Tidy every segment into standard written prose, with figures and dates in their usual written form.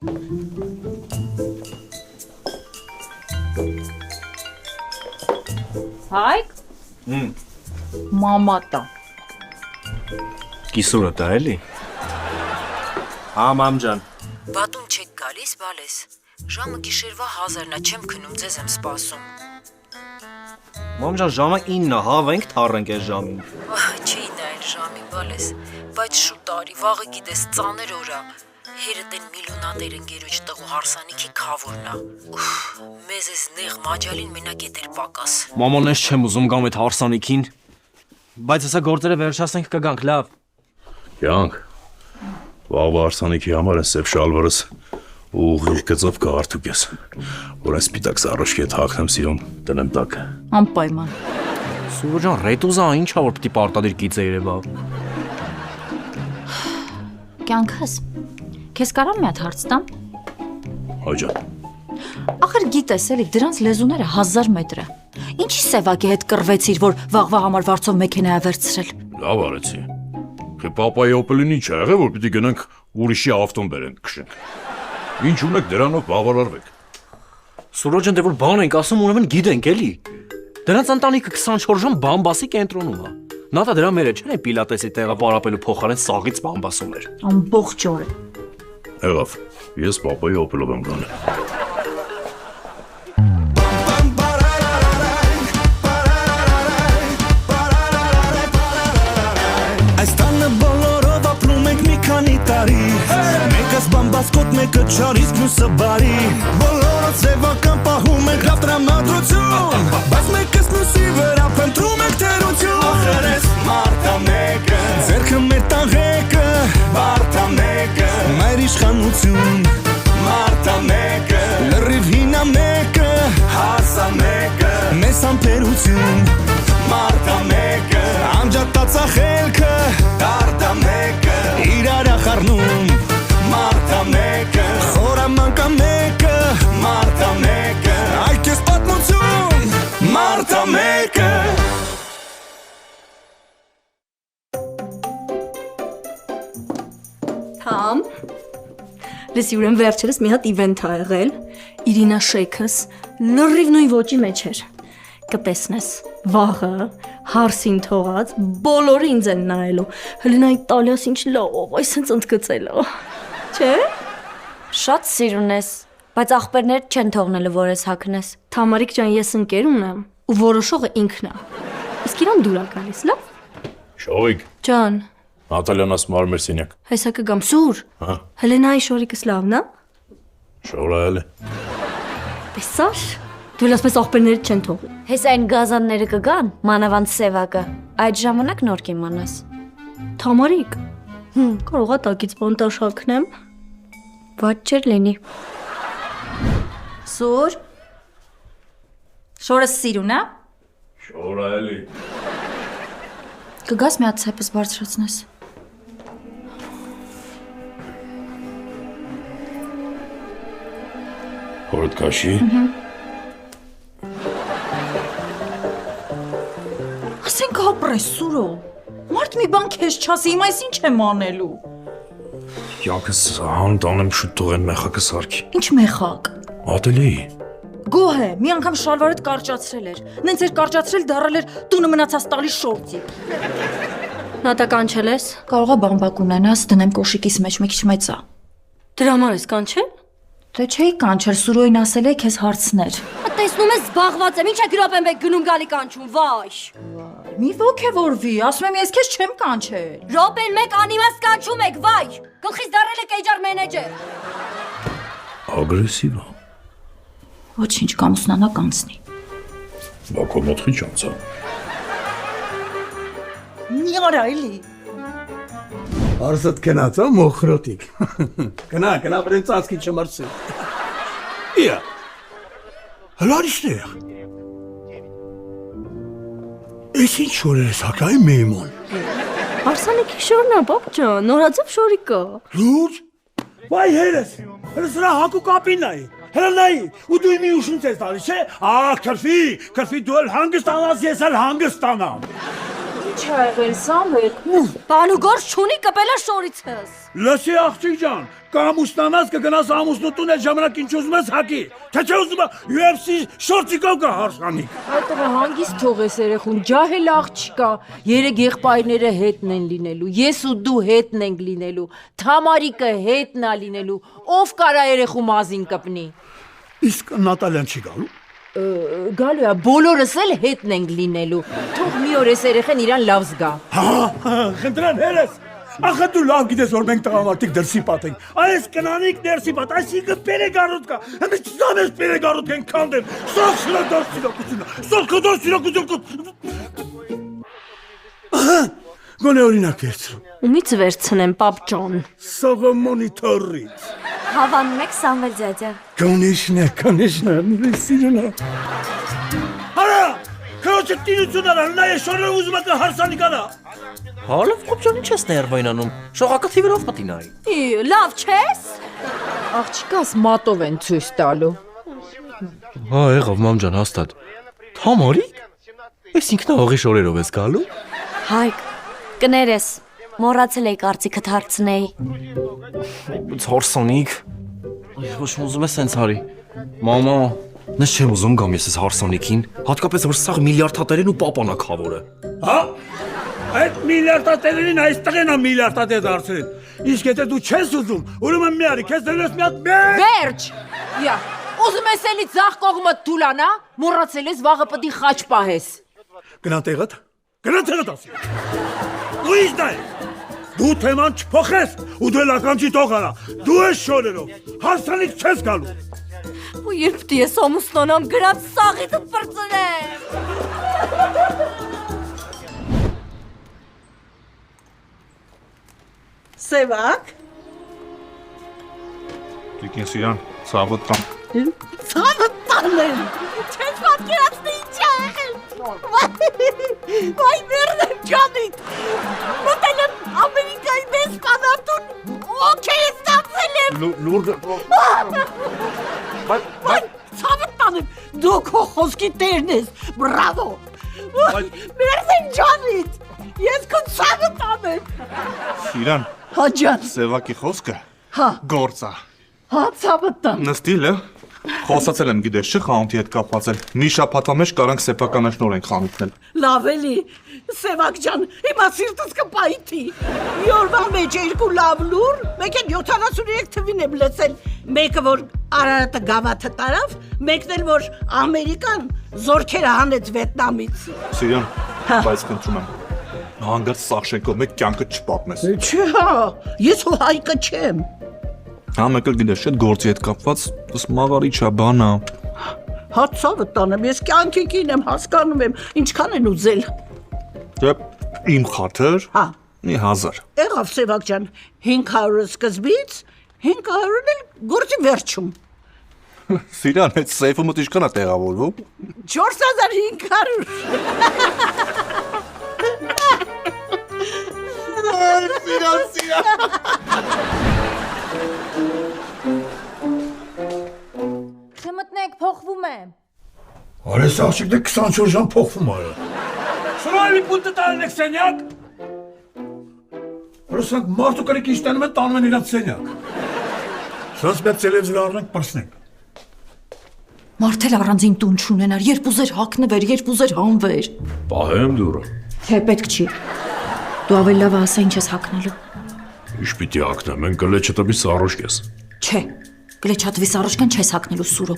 Հայկ։ Մամատա։ Կիսուրը դա էլի։ Մամ ջան։ Բատում չեք գալիս, բալես։ Ժամը գիշերվա 1000-ն է, չեմ քնում, ձեզ եմ սպասում։ Մամ ջան, ժամը 9-ն է, հավենք թառենք այս ժամին։ Չի նայել ժամի, բալես, բայց շուտ արի, վաղը գիտես, ծանր օր է։ Հերդ են միլիոնատեր ընկերոջ տղու հարսանիքի քավորն է։ Մեզ էս նեղ մաջալին մենակ է դեր պակաս։ Մաման ես չեմ ուզում գամ այդ հարսանիքին։ Բայց հեսա գործերը վերջացնենք կգանք, լավ։ Յանք, վաղվա հարսանիքի համար ես սև շալվարս ու ուղիղ գծով կհարթուկես, որ այս պիտակ սառոշքի հետ հագնեմ սիրուն տնեմ տակ։ Անպայման։ Սուրո ջան, ռետուզա ինչա որ պիտի պարտադիր գիծե երևա։ Կյանքս, քեզ կարամ մի հատ հարց տամ։ Հաջան։ Ախր գիտես էլի, դրանց լեզուները 1000 մետր է։ Ինչի սևակի հետ կռվեցիր, որ վաղվա համար վարձով մեքենա է վերցրել։ Լավ արեցի։ Թե պապայի օպելին ինչ ա եղել, որ պիտի գնանք ուրիշի ավտոն բերենք քշենք։ Ինչ ունեք դրանով բավարարվեք։ Սուրո ջան, դե որ բան ենք ասում, ուրեմն գիտենք էլի։ Դրանց ընտանիքը 24 ժամ բամբասի կենտրոնում է։ Նատա դրա մերը չէ՞ պիլատեսի տեղը պարապելու փոխարեն սաղից բամբասում էր։ Ամբողջ օրը։ Եղավ, ես պապայի օպելով եմ գանել։ Մեկս բամբասկոտ, մեկը չարիսկ, մյուսը բարի Բոլորը սևական պահում ենք լավ տրամադրություն Բայց մեկս մյուսի վրա փնտրում ենք թերություն Ախր ես մարդա մեկը Ձերքը մեր տաղեկը Մարդա մեկը Մայր իշխանություն Մարդա մեկը Լրիվ հինա մեկը Հասա մեկը Մեզ ամպերություն Մարդա մեկը Անջատացա խելքը Դարտա մեկը Իրար ախարնում Մարդա մեկը Խորամանկա մեկը Մարդա մեկը Այդ ես պատմություն Մարդա մեկը Թամ Լսի ուրեն վերջերս մի հատ իվենթ ա եղել Իրինա Շեքս լրիվ նույն ոճի մեջ էր Կտեսնես վաղը հարսին թողած բոլորը ինձ են նայելու հլնա Իտալիաս ինչ լավ այս հենց ընդգծելու Չէ Շատ սիրուն ես, բայց ախպերներ չեն թողնելու, որ ես հագնես։ Թամարիկ ջան, ես ընկեր ունեմ ու որոշողը ինքն է։ Իսկ իրան դուր ա գալիս, լավ։ Շողիկ։ Ջան։ Նատալյան ասում արմեր սենյակ։ Հեսա կգամ սուր։ Հա։ Հելենայի շորիկս լավն է։ Շորայել է։ Տեսար։ Դու լասպես ախպերները չեն թողնի։ Հես այն գազանները կգան, մանավանդ սևակը։ Այդ ժամանակ նոր կիմանաս։ Թամարիկ։ Կարող ա տակից բանտաշ հագնեմ։ Ոչ չեր լինի։ Սուր։ Շորս սիրուն է։ Շորայելի։ Կգաս մի հատ ցեպս բարձրացնես։ Հորդ կաշի։ Ասենք ապրես Սուրո։ Մարդ մի բան քեզ չասի, հիմա այս ինչ եմ անելու։ Յանքս հանդանեմ շուտ տողեն մեխակը սարքի։ Ինչ մեխակ։ Ատելեի։ Գոհ է, մի անգամ շալվարդ կարճացրել էր։ Նենց էր կարճացրել, դառել էր տունը մնացած տալի շորտի։ Նատա կանչել ես։ Կարողա բամբակ ունենաս, դնեմ կոշիկիս մեջ, մի քիչ մեծ է։ Դրա համար ես կանչել։ Դե չէի կանչել, Սուրոյին ասել է քեզ հարցներ։ Տեսնում ես զբաղված եմ, ինչ է գրոպեն բեք գնում գալի կանչում, վայ։ Մի ոգևորվի, ասում եմ ես քեզ չեմ կանչել։ Ռոպեն մեկ անիմաստ կանչում եք, վայ։ Գլխից դառել եք HR մենեջեր։ Ագրեսիվ է։ Ոչինչ, կամուսնանա կանցնի։ Բակո մոտքի չանցա։ Մի արա էլի։ Արսդ կնացա մոխրոտիկ։ Կնա, բրեն ծածկի չմարսի։ Իա։ Հլարիշտեղ։ Ես ինչ շորեր ես հակայի մեյմոն։ Արսանիքի շորն է, բապ ջան, նորաձև շորիկը։ Լուրջ։ Վայ հերս, հրս սրա հակու կապին նայի, հրնայի, ու դու իմի ուշնից ես տալի, չէ։ Կրվի, դու էլ հանգստանաս, ես էլ հանգստանամ։ Ինչ ա եղել Սամվել։ Բանուգործ չունի կպելա շորիցս։ Լսի աղջիկ ջան, կամ ուստանաս կգնաս ամուսնուտուն այդ ժամանակ ինչ ուզում ես հակի։ Թե ուզում ես UFC շորտիկով կա հարսանիք։ Այդ հանգիստ թողես երեխուն, ջահել աղջկա։ Երեք եղբայրները հետն են լինելու, ես ու դու հետն ենք լինելու, Թամարիկը հետն ա լինելու, ով կարա երեխու մազին կպնի։ Իսկ Նատալյան չի գալու։ Գալու է, բոլորս էլ հետն ենք լինելու։ Թող մի օր ես երեխեն իրան լավ զգա։ Խնդրեմ հերես։ Ախը դու լավ գիտես որ մենք տղամարդիկ դրսի պատենք։ Այս կնանիկ դրսի պատ, այսինքն պերեգարոտ կա։ Հենց ծանես պերեգարոտ են քանդեմ։ Սող շնա դարձիլակությունը։ Սող կդարձիլակություն։ Գոնե օրինակ երցրու։ Ումից վերցնեմ, պապ ջան։ Սողը մոնիտորից։ Հավանում եք Սամվել ջաջա։ Конечно, սիրունա։ Արա, քրոջը տիրություն արա, նա է շորը ուզում է հարսանիկանա։ Հալով կոպչան ինչ ես ներվայնանում։ Շողակը թիվերով պատի նայի։ Լավ չես։ Աղջկաս մատով են ցույց տալու։ Հա, եղավ մամ ջան, հաստատ։ Թամարիկ։ Էս ինքնահողի շորերով ես գալու։ Հայկ, կներես, մոռացել էի կարծիքդ հարցնեի։ Հարսանիք։ Ոչ ուզում ես սենց հարի։ Մամա, նես չեմ ուզում գամ ես այս հարսանիքին, հատկապես որ սաղ միլիարդատերեն ու պապանակավորը։ Հա։ Այդ միլիարդատերին այստեղ են միլիարդատեր դարձրել։ Իսկ եթե դու չես ուզում, ուրեմն մի արի, քեզ դրես մի հատ մեծ։ Վերջ։ Յա, ուզում ես էլի ձախ կողմը թուլանա, մոռացել ես վաղը պիտի խաչ պահես։ Գնա տեղդ։ Գնա տեղդ ասի։ Դու ինչ դա ես։ Դու թեման չփոխես ու դու լականջի տող արա։ Դու ես շորերով։ Հարսանիք չես գալու։ Ու երբ դի ես ամուսնանամ գրած սաղիթը պրծնեմ։ Սևակ։ Տիկին Սիրան, ցավը տան։ Ցավը տանեմ։ Չես պատկերացնի ինչ ա եղել։ Վայ մերնեմ ջանիտ։ Մտել եմ Ամերիկայի դեսպանատուն։ Okay, ստացել եմ։ Լուրգը։ Վայ ցավը տանեմ։ Դու քո խոսքի տերն ես։ Բրավո։ Մերնեմ ջանիտ։ Ես քո ցավը տանեմ։ Սիրան, Հա ջան։ Սևակի խոսքը Հա։ գործա։ Հա ցավը տան։ Նստիլը խոսացել եմ գիտես չի խանութի հետ կապված էլ։ Մի շաբաթվա մեջ կարանք սեփականաշնոր ենք խանութնել։ Լավ էլի, Սևակ ջան, հիմա սիրտս կպայթի։ Մի օրվա մեջ երկու լավ լուր, մեկ էլ 73 թվին եմ լսել։ Մեկը որ Արարատը գավաթը տարավ, մեկն էլ որ Ամերիկան զորքերը հանեց Վիետնամից։ Սիրան, բայց խնդրում եմ։ Հանգարց Սաշենկով մեկ կյանքը չպատնես։ Չէ, ես հո հայկը չեմ։ Հա մեկ էլ գիտես չէ գործի հետ կապված, ըս մաղարի չա բանա։ Հա ցավը տանեմ, ես կյանքի կին եմ, հասկանում եմ, ինչքան են ուզել։ Դե իմ խաթր։ Հա։ Մի 1000։ Եղավ Սևակ ջան, 500-ը սկզբից, 500-ն էլ գործի վերջում։ Սիրան, այդ սեյֆը մոտ ինչքան է տեղավորվում։ 4500։ Սիրան։ Չմտնեք, փոխվում է։ Արես աղջիկ դե 24 ժամ փոխվում արա։ Սրալի պունտը տալն եք սենյակ։ Ռուսանք մարդու կարիք ինչ տանում են, տանում են իրանց սենյակ։ Սրանց մեծ տելևիզոր առնենք, պրսնենք։ Մարդել առանձին տուն չունենար, երբ ուզեր հագնվեր, երբ ուզեր հանվեր։ Պահեմ դուրը։ Թե պետք չի։ Դու ավելի լավ ասա ինչ ես հագնելու։ Ինչ պիտի ակնեմ, են կլեչը տբի սարոշկ ես։ Չէ, գլեչատվի սարոջկան չես հագնելու սուրը։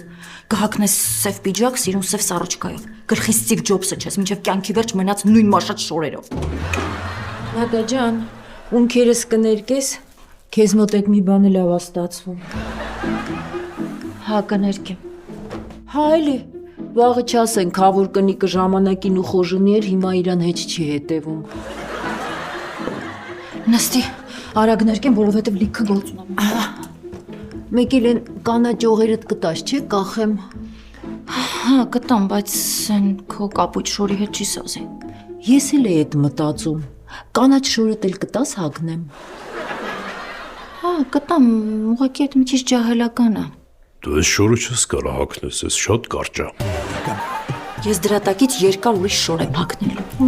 Կհագնես սև պիջակ, սիրուն սև սարոջկայով։ Գլխի Ստիվ Ջոբսը չես, մինչև կյանքի վերջ մնաց նույն մաշած շորերով։ Նադա ջան, ունքերս կներկես, քեզ մոտ այդ մի բանը լավ է ստացվում։ Հա, կներկեմ։ Հա էլի, վաղը չասեն, քավոր կնիկը ժամանակին ու խոժունի էր, հիմա իրան հետ չի հետևում։ Նստի, արագ ներկեմ, որովհետև լիքը գործ ունեմ։ Մեկ էլ են կանաչ օղերդ կտաս, չէ, կախեմ։ Հա, կտամ, բայց այն քո կապույտ շորի հետ չի սազի։ Ես էլ էի այդ մտածում։ Կանաչ շորդ էլ կտաս հագնեմ։ Հա, կտամ, ուղղակի այդ մի քիչ ջահելական է։ Դու այս շորը չես կարա հագնես, ես շատ կարճ է։ Ես դրա տակից երկար ուրիշ շոր եմ հագնելու։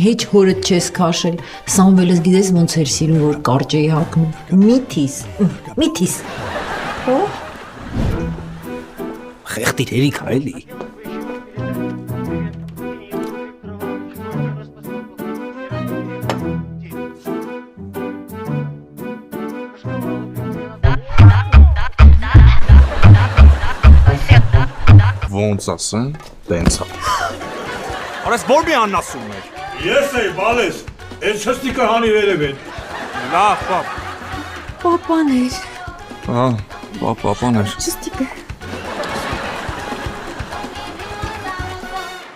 Հեչ հորդ չես քաշել։ Սամվելս գիտես ոնց էր սիրում որ կարճ էի հագնում։ Միթիս։ Խեղտիր հերիք ա էլի։ Ոնց ասեն, տենց է։ Արես որ մի աննասում էր։ Ես էի, բալես։ Այս չստիկը հանի վերև են։ Լավ, պապ։ Պապաներ։ Պապաներ։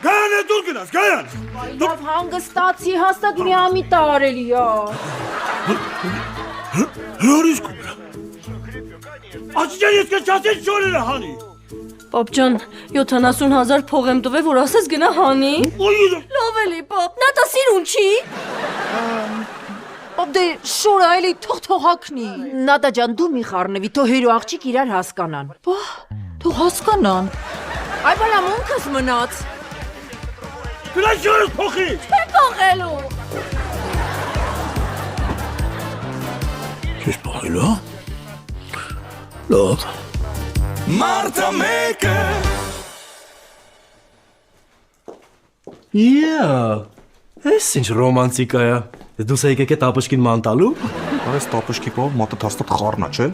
Գայան է դուր գնաս, գայան։ Լավ հանգստացի, հաստատ մի ամիտ արելի ա։ Հրորիս կուրա։ Աչիջան ես կչասեն շորերը հանի։ Պապ ջան, 70,000 փող եմ տվել, որ ասես գնա հանի։ Լավ էլի, պապ, նա տա սիրուն չի։ Դե շորը այլի թող հագնի։ Նադա ջան, դու մի խառնվի, թող հերո աղջիկ իրար հասկանան։ Թող հասկանան։ Այ բալա մունքս մնաց։ Գնա շորս փոխի։ Փոխելու։ Քեզ փոխելու։ Լավ։ Մարտը մեկը Էս ինչ ռոմանտիկ ա։ Դու եկեք է տապշկին մանտալու։ Արես տապշկի պով մոտը հաստատ խառնա, չէ։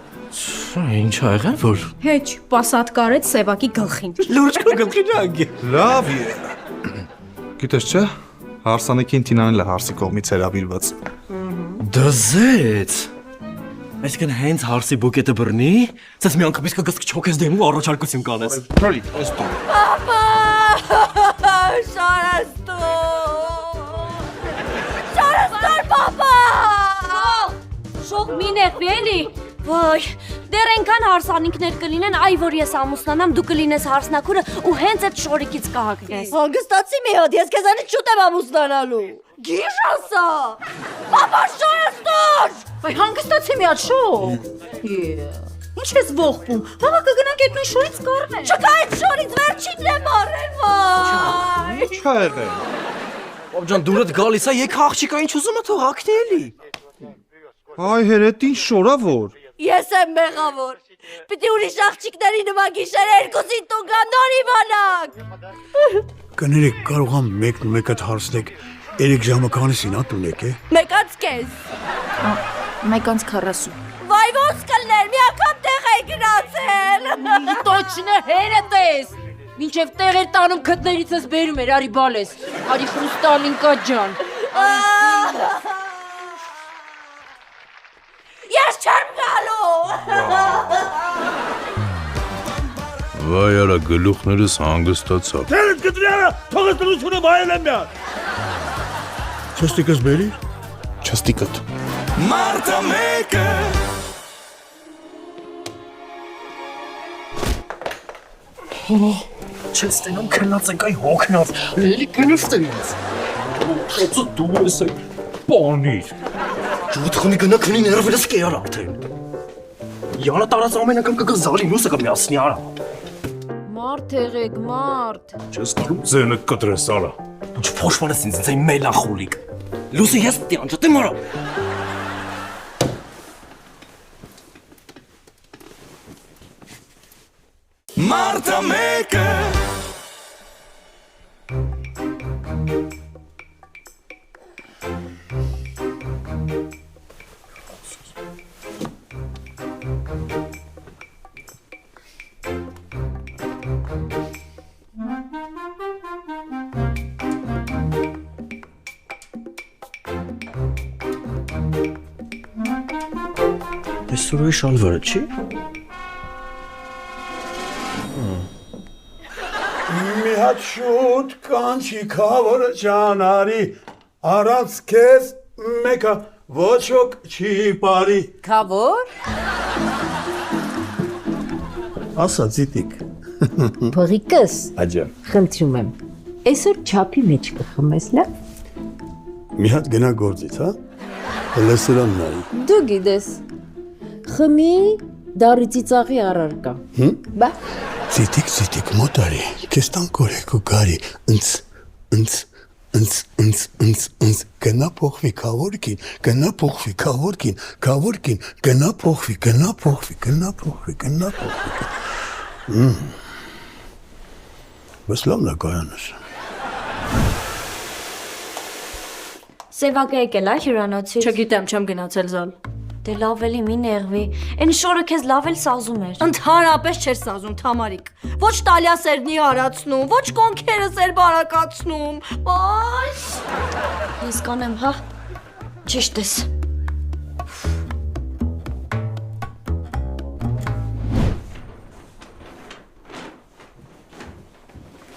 Ինչ ա եղել որ։ Հեչ, պասատ կարեց Սևակի գլխին։ Լուրջ գլխին անգի։ Լավ է։ Գիտես չէ, հարսանեկին Տինանն է հարսի կողմից հրավիրված։ Դզեց։ Այսինքն հենց հարսի բուկետը բռնի, ցած մի անգամից կգսկ չոքես դեմու առաջարկություն կանես։ Քրոլի, էս տո։ Շարաստոր պապա։ Շող մի նեղվի էլի։ Վայ, դեռ ենքան հարսանիքներ կլինեն, այ որ ես ամուսնանամ, դու կլինես հարսնակուրը ու հենց այդ շորիկից կհագնես։ Հանգստացի մի հատ, ես քեզանից շուտ եմ ամուսնանալու։ Գիշ ասա։ Պապա շարաստոր։ Այ հանգստացի մի հատ շոր։ Ինչ ես ողբում։ Հաղա կգնանք այդ նույն շորից կառնենք։ Չկա այդ շորից վերջինն եմ առել, վայ։ Ինչ ա եղել։ Պապ ջան, դուրդ գալիս ա, եկ աղջիկա ինչ ուզում ա թող հագնի էլի։ Այ հերետ ինչ շորա որ։ Ես եմ մեղավոր։ Պիտի ուրիշ աղջիկների նման գիշեր երկուսին տուն գան նոր իմանանք։ Կներեք, կարող եմ մեկը հարցնեք, 3 ժամը քանիսին ա տունեք է։ Մեկած կես։ 1:40։ Վայ ոնց կլներ, մի անգամ տեղ է գնացել։ Տոչնը հերդ ես։ Մինչև տեղեր տանում քտներից ես բերում էր, արի բալես։ Արի խրուստալինկա ջան։ Ես չեմ գալու։ Վայ արա գլուխներս հանգստացավ։ Դերդ գտրիարա, թողը տրությունը բայել եմ միան։ Չստիկս բերի։ Չստիկդ։ Մարտը մեկը Չես տենում քնած ենք այ հոգնած։ Էլի կնստես։ Ոցո դու ես պոնիր։ Ջուտ խնի գնա քնի ներվերս կեար արդեն։ Յանը տարած ամեն անգամ կգա զալինուսը կմիացնի արա։ Մարդ եղեք, մարդ։ Չես կարում ձենը կտրես արա։ Ինչ փոշմանես ինձ ձեի մելախոլիկ։ Լուսի ես տյան ջտեմ արա։ Մարտը մեկը Այս սուրոյի շալվարը չի։ Մի հատ շուտ կանչի քավորը ճանարի, առանց քեզ մեկը ոչ ոք չի բարի։ Քավոր։ Ասա ծիտիկ։ Փողիկս։ Աջան։ Խնդրում եմ։ Այսօր չափի մեջ կխմես, լավ։ Մի հատ գնա գործից, հա։ Լեսրան նայի։ Դու գիտես։ Խմի դարի ծիծաղի առարկա։ Բա։ Ցիտիկ մոտարի, քեզ տան կորեք ու գարի, ընց, գնա փոխվի քավորքին, գնա փոխվի քավորքին, գնա փոխվի։ Վասլամնա կայանս։ Սևակը եկել է հյուրանոցից։ Չգիտեմ, չեմ գնացել զալ։ Դե լավ էլի մի նեղվի։ Այն շորը քեզ լավ էլ սազում էր։ Ընդհանրապես չէր սազում Թամարիկ։ Ոչ տալյաս էր նիհարացնում, ոչ կոնքերս էր բարակացնում։ Բայց Ես կանեմ, հա։ Ճիշտ ես։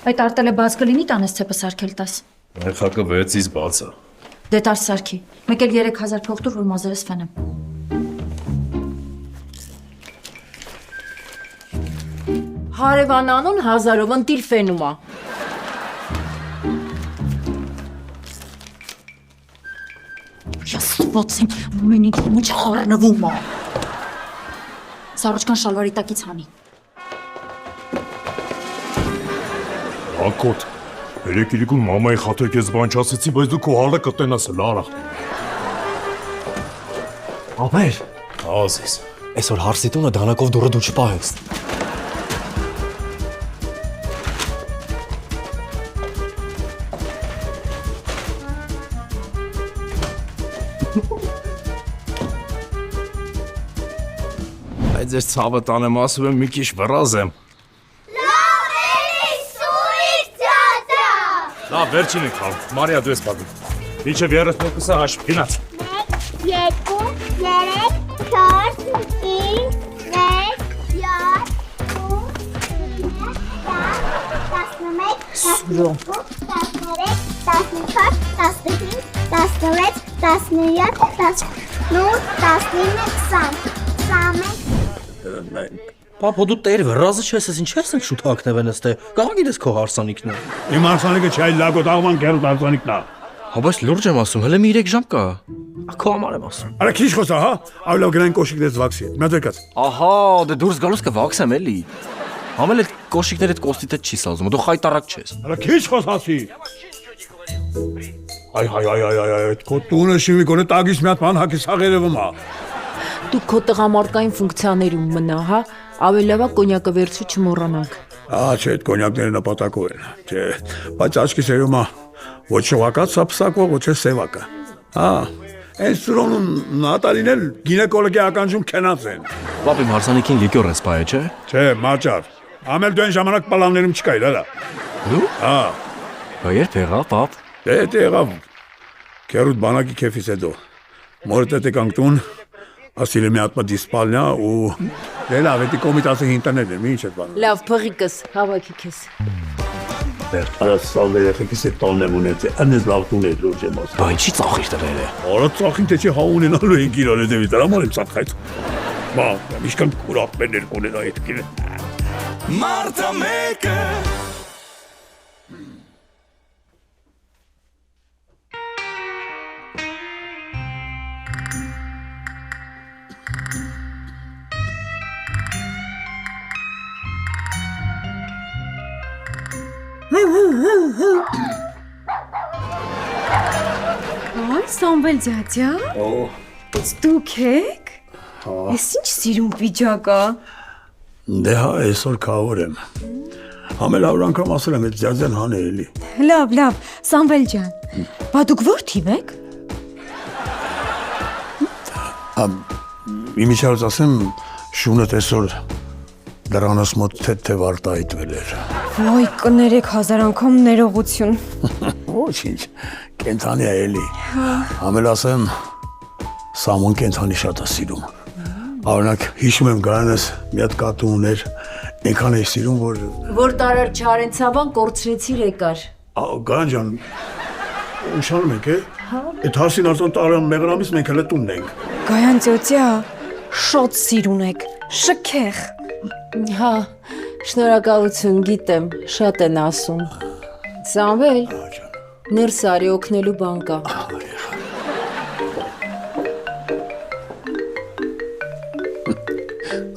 Այդ արտելը բաց կլինի տանես ցեպը սարքել տաս։ Երեխակը 6-ից բաց է։ Դե տար սարքի։ Մեկ էլ 3000 փող տուր, որ մազերս ֆենեմ։ Հարևանանուն 1000-ով ընտիր ֆենումա։ Ես ստվոցեմ, մենիք ինչ խառնվում է։ Սարոջկան շալվարի տակից հանի։ Ակոտ, երեք իրիկուն մամայի խաթր կեզ բան չասեցի, բայց դու քո հալը կտենաս էլ արա։ Ապեր, Ազիս։ այսօր հարսի տունը դանակով դուրը դու չպահես։ Բայց ես ցավը տանեմ ասում եմ մի քիչ վրազ եմ։ Լավ, վերջին եք համ, Մարիա դու ես պագում։ Մինչև 30%-ը հաշվ, գնաց։ 1, 2, 3, 4, 15, 16, 17, 18, 19, 20, 21, 22, 23, 24, 25, 26 Պապ, դու տեր վրազը չես, ես ինչ ես ենք շուտ հակնևեն էստե։ Կաղա գիտես քո հարսանիքն է։ Իմ հարսանիքը չէ, այլ լագոտ աղման գերուտ հարսանիքն է։ Հա բայց լուրջ եմ ասում, հələ մի 3 ժամ կա։ Քո համար եմ ասում։ Արա քիչ խոսա, հա։ Ավելի լավ գնային կոշիկներից վաքսի։ Մտածած։ Ահա, դե դուրս գալուս կվաքսեմ էլի։ Համել այդ կոշիկները այդ կոստիտը չի սազում, դու խայտարակ չես։ Արա քիչ խոսացի։ Այ, քո տունը շիվի գոնե տագից մի հատ բան հակի սաղերևում է։ Դու քո տղամարդկային ֆունկցիաներում մնա, հա։ Ավելի լավ է կոնյակը վերցու չմոռանանք։ Չէ, այդ կոնյակները նպատակով են։ Չէ, բայց աչքի սերումը ոչ շողակած սապսակող, ոչ է սևակը։ Հա, այս սուրոնում Նատալին էլ գինեկոլոգի ականջում քենած են։ Պապ, իմ հարսանիքին լիկյոր ես պայե, չէ։ Չէ, մաճար։ Ամել դու այն ժամանակ պալաններում չկայր, հələ։ Դու։ Հա։ Բա երբ եղավ, պապ։ Դե եղավ։ Քերուտ բանակի քեֆից հետո։ Մորդ եկանք տուն, ասիլը մի հատ դիսպալնա ու դե լավ, էդի կոմիտասի ինտերնետն է, ինչ է բանը։ Լավ, փղիկս, հավաքի քեզ։ Արա սալվերը քեզ տոնեմ ունեցե, անես լավ տուն է լուրջ եմ ասում։ Բա ինչի ծախիր տվել է։ Արա ծախին թե չի հա ունենալու են գիրանը դեպի դրա մար եմ ծախայց։ Բա, միշքան կուրապ մերներ կունենա այդ գիրը։ Մարտա մեկը Այ Սամվել ջաջա։ Բայց դուք եք։ Ես ինչ սիրուն վիճակա։ Դե հա, այսօր քավոր եմ։ Համել ಅವ್ր անգամ ասել եմ, այդ ջաջան հան է էլի։ Լավ, Սամվել ջան։ Բա դուք ո՞ր թիվ եք։ Իմիջիայլոց ասեմ, շունը այսօր դրանս մոտ թե վարտայտվել էր։ Ոյ, կներեք 1000 անգամ ներողություն։ Ոչինչ, կենթանի է էլի։ Համել ասեմ, Սամոն կենթանի շատ է սիրում։ Օրինակ, հիշում եմ գարանս մի հատ կատու ուներ, այնքան է սիրում, Որ տարար չարենցավան կորցրեցիր եկար։ Գարան ջան, ուշանում ենք, այդ հարսին արծան տարան մեղրամից մենք հələ տունն ենք։ Գայան ծոցյա, շոտ սիրուն եք, շքեղ։ Հա, շնորհակալություն, գիտեմ, շատ են ասում։ Սամվել, ներս արի օգնելու բան կա։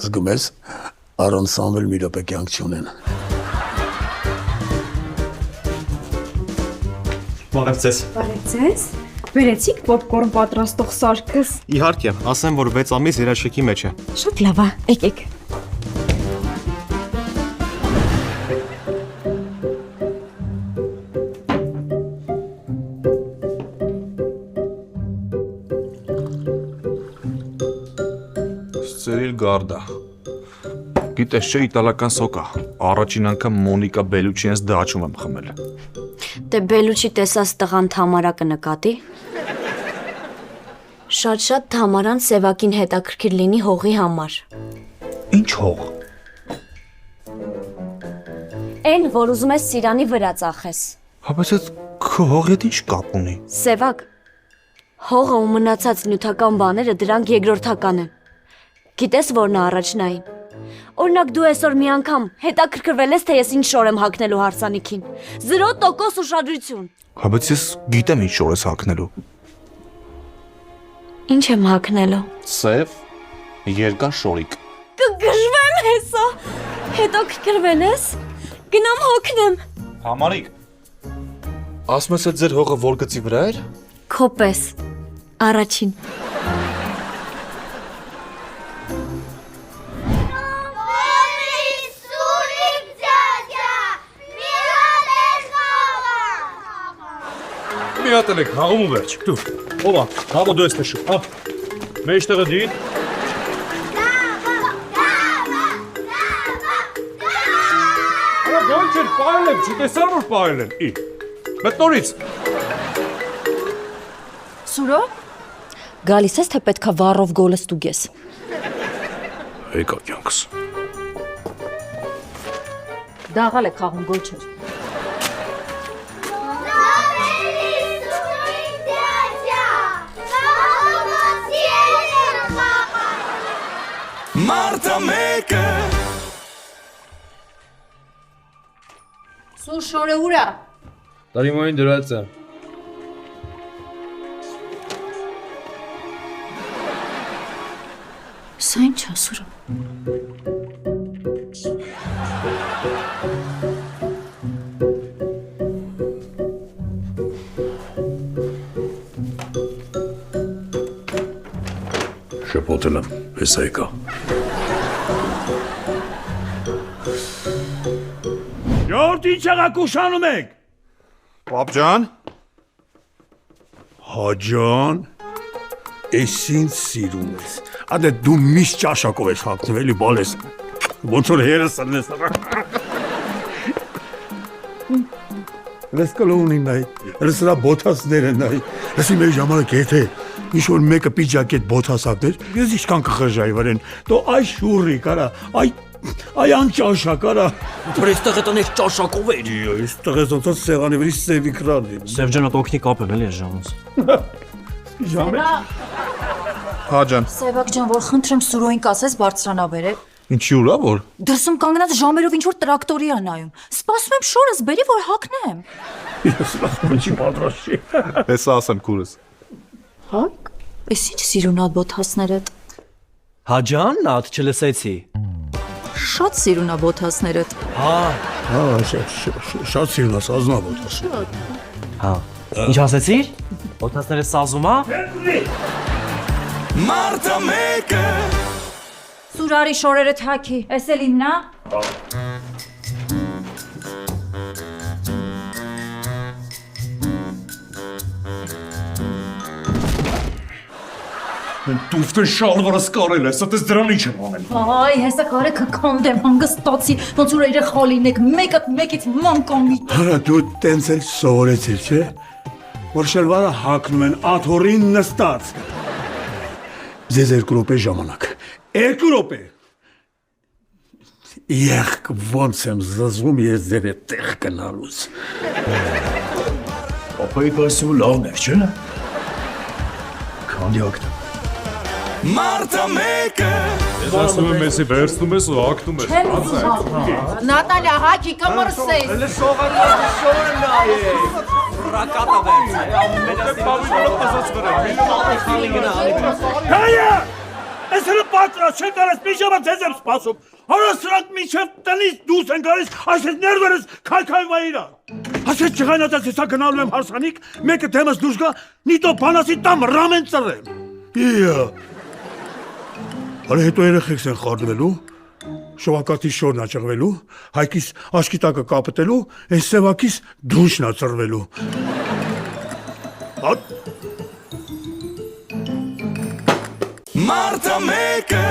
Զգում ես, Առանց Սամվել մի րոպե կյանք չունեն։ Բարև ձեզ։ Բարև ձեզ։ Վերեցիք պոպկորն պատրաստող սարքս։ Իհարկե, ասեմ, որ 6 ամիս երաշեքի մեջ է։ Շատ լավ է, եկեք։ Սերիլ գարդա։ Գիտես չէ իտալական սոկա։ Առաջին անգամ Մոնիկա Բելուչիենս դաչում եմ խմել։ Դե Բելուչի տեսած տղան Թամարա կնկատի։ Շատ Թամարան Սևակին հետաքրքիր լինի հողի համար։ Ինչ հող։ Էն, որ ուզում ես Սիրանի վրա ծախես։ Հա բայց այդ քո հողի հետ ինչ կապ ունի։ Սևակ, հողը ու մնացած նյութական բաները դրանք երկրորդական են։ Գիտես որն է առաջնային։ Օրինակ դու այսօր մի անգամ հետաքրքրվել ես, թե ես ինչ շոր եմ հագնելու հարսանիքին։ 0% ուշադրություն։ Հա բայց ես գիտեմ ինչ շոր ես հագնելու։ Ինչ եմ հագնելու։ Սև երկար շորիկ։ Կգժվեմ հեսա։ Հետո կգրվել ես։ Գնամ հոգնեմ։ Համարիկ։ Ասում ես այդ ձեր հողը որ գծի վրա էր։ Քո պես։ Առաջին։ Մի հատ էլ եք, հաղում ու վերջ, դու, ովա, հաղը դու ես նշում, հա, մեջտեղը դին, ոչ էր պայել եմ, չտեսար որ պայել եմ, ի, մտնորից, Սուրո, գալիս ես, թե պետքա վառով գոլը ստուգես։ եկա կյանքս, Դաղալ եք խաղում գոլ չեր։ Մարտը մեկը Սուր շորը ուրա։ Տարիմային դրած է։ Սա ինչ է, Սուրո։ շպոտել եմ, հեսա եկա, Յորդ ինչ եղաք ուշանում եք։ Պապ ջան։ Հաջան, ես ինձ սիրում ես։ Ադե դու միշտ ճաշակով ես հագնում, էլի բալես։ Ոնց որ հերս ալնես։ Լես կլոնի նայ, լսրա բոթասները նայ, լսի մեր ժամանակ եթե ինչ-որ մեկը պիջակետ բոթաս հագներ, ես ինչքան կխժայի վրեն, դո այ շուրի կարա, այ անճաշակ արա։ Որ այստեղ էտան ես ճաշակով էի։ Այստեղ ես ոնց սեղանի վրի սևի կրան եմ։ Սև ջանատ օգնի կապեմ էլի այս ժամուց։ Ժամը։ Հա ջան։ Սևակ ջան, որ խնդրեմ Սուրոյին կասես բարձրանաբերել։ Ինչի ուրա որ։ Դրսում կանգնած ժամերով ինչ-որ տրակտորի է նայում։ Սպասում եմ շորս բերի, որ հագնեմ։ Ես լախմնչի պատրաստ չի։ Հեսա ասեմ քուրս։ Հակ։ Էս ինչ սիրունատ բոթասներդ։ Հաջան, նատ չլսեցի։ Շատ սիրունա բոթասներդ։ Հա, Շատ սիրնաս ազնավ օտաս։ հա։ Ինչ ասեցիր։ Օթասները սազում է։ Մարտը մեկը Սուրարի շորերը թաքի, էս էլ իմնա։ տուվտը շալվարս կարել ես, ատես դրան ինչ եմ անել։ Այ, հեսա կարե կքանդեմ, հանգստացի, ոնց որ երեխա լինեք, մեկից մանկամի։ Հարա դու տենց էլ սովորեցիր, չէ։ Որ շելվարը հագնում են աթոռին նստած։ Ձեզ 2 րոպե ժամանակ։ 2 րոպե։ Եղք ոնց եմ զզվում ես ձեր հետ տեղ գնալուց։ Ապայի պայսու լավն էր, չէ։ Քանդի ակտը։ Մարտը մեկը Ես ասում եմ մեզի վերցնում ես ու ակտում ես։ Նատալիա, հաքի կմրսես։ Elə շողան նայե։ Ռակատա վերցի։ Հայա! Ես հենց պատրաստ չեմ կարես մի ժամանակ ձեզ եմ սպասում։ Արա սրանք միջև տնից դուրս են գալիս, այսպես ներվերս քայքայվա իրա։ Այսպես չղայնացած հեսա գնալու եմ հարսանիք, մեկը դեմս դուրս գա, նիտո բանասի տամ ռամեն ծռեմ։ Իա։ Արա հետո երեխեքս են խառնվելու, շովակատի շորն աճղվելու, հայկիս աշկի տակը կապտելու, են սևակիս դունչն ածռվելու։ Մարտը մեկը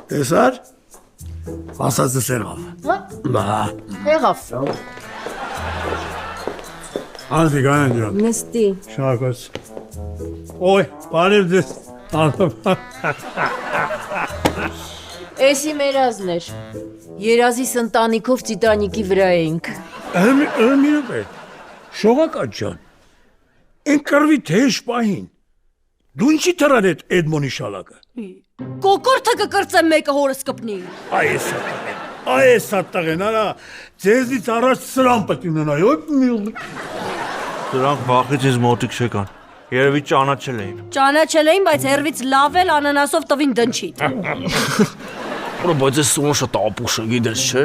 Տեսար, ասածս եղավ։ Բա, Եղավ։ անցիկ անեն ջան, Նստի։ շնորհակալություն։ Ոյ, բարև ձեզ։ Էսի մեր ազներ։ Երազիս ընտանիքով Տիտանիկի վրա էինք։ Միրուկ է, շողակաց ջան, են կրվի թեժ պահին, դու ինչի թրան էդ Էդմոնի շալակը։ Կոկորտը կկրծեմ մեկը հորս կպնի։ Այս ատտաղեն, արա, ձեզից առաջ սրան պետք ունենայի, Դրանք վախից ինձ մոտիկ չեկան։ Երևի ճանաչել էին։ Ճանաչել էին, բայց հերվից լավ էլ անանասով տվին դնչիտ։ բայց ես սուրն շատ ապուշ է, գիտես չէ։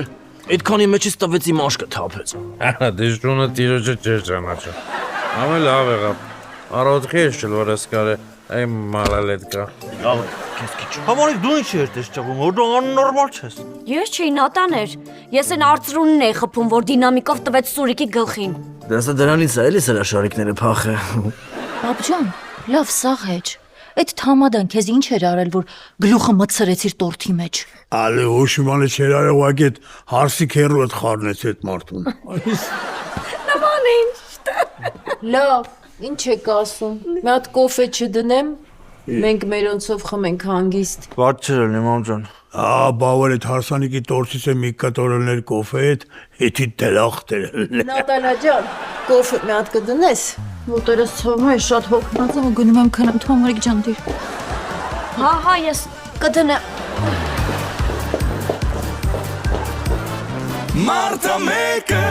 Այդքանի մեջից տվեցի մաշկը թափեց։ Դեժունը տիրոջը չէր ճանաչում։ Ամեն լավ եղավ։ Առօթքի ես չլ որ ասկար է, այ մալալետկա։ Լավ է, քեզ քիչ։ Համարիկ դու ինչ ես դες ճապում, որ դու աննորմալ ես։ Ես չի նատաներ։ Ես են արծրունն էի խփում, որ դինամիկով տվեց Սուրիկի գլխին։ Դասա դրանից է էլի սրաշարիկները փախը։ Բաբջան, լավ սաղեջ։ Այդ թամադան քեզ ինչ էր արել, որ գլուխը մտցրեցիր տորթի մեջ։ Ալե հոշիմանը չեր արել ուղղակի այդ հարսիկ հերու այդ խառնեց այդ մարդուն։ Լավ, ինչ եք ասում։ Մի հատ կոֆե չդնեմ։ Մենք մերոնցով խմենք հանգիստ։ Բաց չէր ելի մամ ջան։ Բավար այդ հարսանիկի տորցից է մի կտորելներ կոֆե հետ, հետի դելախտեր։ Նատալա ջան, կոֆե մի հատ կդնես։ Ոտերս ցովում է շատ հոգնած եմ ու գնում եմ քնեմ Թոմարիկ ջան դիր։ Հա, ես կդնեմ։ Մարտը մեկը